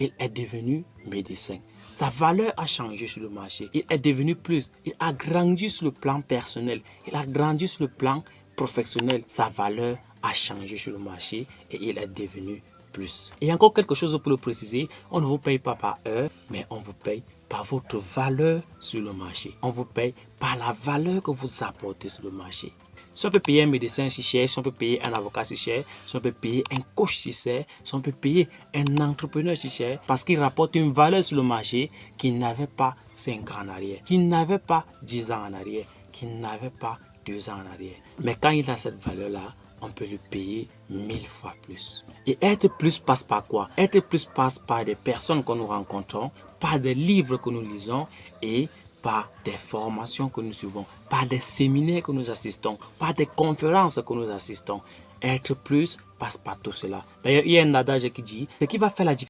il est devenu médecin. Sa valeur a changé sur le marché. Il est devenu plus. Il a grandi sur le plan personnel. Il a grandi sur le plan professionnel. Sa valeur a changé sur le marché et il est devenu plus. Et encore quelque chose pour le préciser, on ne vous paye pas par heure, mais on vous paye par votre valeur sur le marché. On vous paye par la valeur que vous apportez sur le marché. Si on peut payer un médecin si cher, si on peut payer un avocat si cher, si on peut payer un coach si cher, si on peut payer un entrepreneur si cher, parce qu'il rapporte une valeur sur le marché qu'il n'avait pas 5 ans en arrière, qu'il n'avait pas 10 ans en arrière, qu'il n'avait pas 2 ans en arrière. Mais quand il a cette valeur-là, on peut lui payer 1000 fois plus. Et être plus passe par quoi? Être plus passe par des personnes que nous rencontrons, par des livres que nous lisons et par des formations que nous suivons, par des séminaires que nous assistons, par des conférences que nous assistons. Être plus passe par tout cela. D'ailleurs, il y a un adage qui dit, ce qui va faire la différence